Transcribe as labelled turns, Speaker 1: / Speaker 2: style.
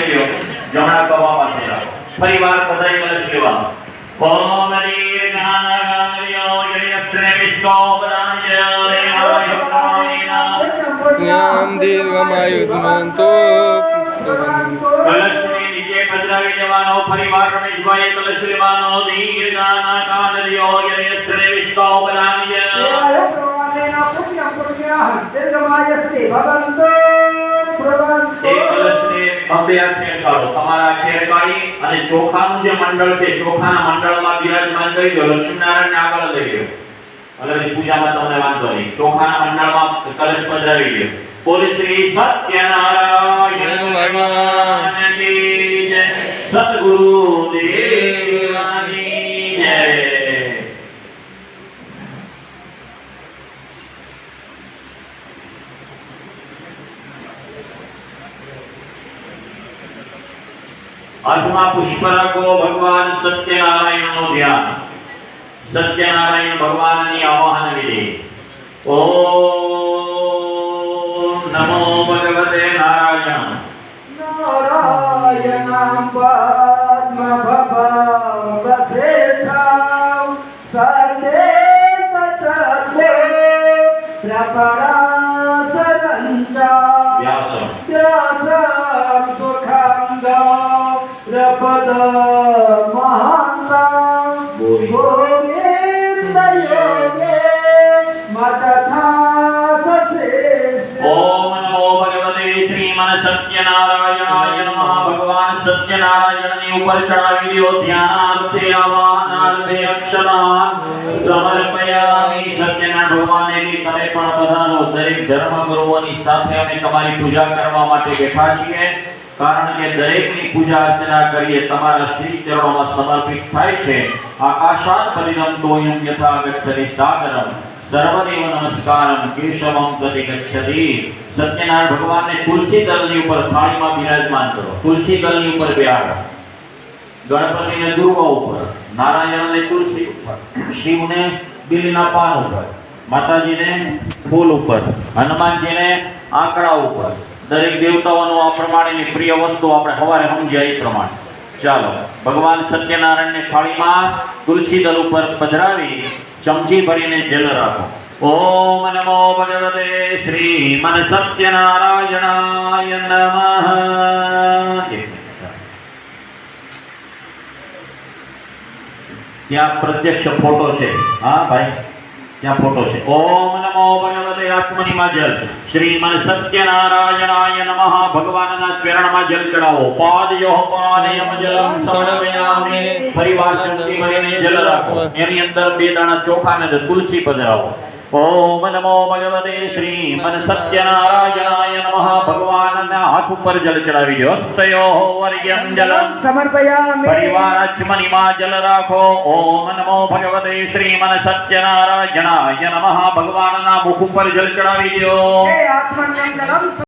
Speaker 1: લઈ લો જમણા ખભામાં છે ફરીવાર પધારી કલશ લેવા ઓમ હરિ જ્ઞાનગમ્યો યસ્ત્રે વિષ્ણોપદાય
Speaker 2: યામ દીર્ઘમાયુધ્મંતો
Speaker 1: કલશની નીચે પધરાવી દેવાનો ફરીવાર રમેશભાઈ કલશ લેવાનો દીર્ઘાનાકાનયો યસ્ત્રે વિષ્ણોપદાય તમારા ખેર કાઢી અને ચોખાનું જે મંડળ છે ચોખાના મંડળમાં બિરાજમાન કરી દો લક્ષ્મીનારાયણ ને આગળ લઈ લો એટલે પૂજામાં તમને વાંધો નહીં ચોખાના મંડળમાં કલશ પધરાવી દો બોલ શ્રી સત્યનારાયણ ભગવાન કી જય સદગુરુ દેવની જય आत्मा पुष्पर को भगवान सत्यनारायण नो ध्यान सत्यनारायण भगवान ની આવાહન વિધિ ओम नमो भगवते नारायण
Speaker 3: नारायणं पद्मभवं वसेतां सर्वे तत्ते प्रपरासरञ्चा व्यासं सुखं रपद महान्तं गोविन्द योगे मतथा ससे
Speaker 1: ओम नमो भगवते श्रीमन सत्यनारायणाय नमः भगवान सत्यनारायण ની ઉપર ચડાવી દો ધ્યાનાર્થે આવાહનાર્થે અક્ષરા સમર્પયામિ સત્યનારાયણ ભગવાનને કે તમે પણ બધાનો દરેક ધર્મગુરુઓની સાથે અમે તમારી પૂજા કરવા માટે બેઠા છીએ કારણ કે દરેકની પૂજા અર્ચના કરીએ તમારા શ્રી ચરણોમાં સમર્પિત થાય છે આકાશાત પરિણમતોયં યથા ગચ્છતિ સાગરમ સર્વદેવ નમસ્કારમ કેશવમ પ્રતિ ગચ્છતિ સત્યનારાયણ ભગવાનને તુલસી દળની ઉપર થાળીમાં બિરાજમાન કરો તુલસી દળની ઉપર બેહાડો ગણપતિને દુર્વા ઉપર નારાયણને તુલસી ઉપર શિવને બિલના પાન ઉપર માતાજીને ફૂલ ઉપર હનુમાનજીને આંકડા ઉપર દરેક દેવતાઓનું આ પ્રમાણેની પ્રિય વસ્તુ આપણે સવારે સમજ્યા એ પ્રમાણે ચાલો ભગવાન સત્યનારાયણની થાળીમાં તુલસી દળ ઉપર પધરાવી ચમચી ભરીને જલ રાખો ઓમ નમો ભગવતે શ્રીમન સત્યનારાયણાય નમઃ ત્યાં પ્રત્યક્ષ ફોટો છે હા ભાઈ ત્યાં ફોટો છે ઓમ નમો ભગવતે આત્મનીમાં જલ શ્રીમન સત્યનારાયણાય નમઃ ભગવાનના ચરણમાં જલ ચડાવો પાદયોઃ પાદયમ જલમ સમર્પયામિ ફરીવાર ચમચી ભરીને જલ રાખો એની અંદર બે દાણા ચોખા અને તુલસી પધરાવો ઓમ નમો ભગવતે શ્રીમન સત્યનારાયણાય નમઃ ભગવાનના હાથ ઉપર જલ ચડાવી દો હસ્તયોઃ વર્ગ્યમ જલમ
Speaker 3: समर्पयामि
Speaker 1: परिवार आचमनीમાં જલ રાખો ઓમ નમો ભગવતે શ્રીમન સત્યનારાયણાય નમઃ ભગવાનના મુખ ઉપર જલ ચડાવી દો
Speaker 3: हे आत्मनिर्मलम्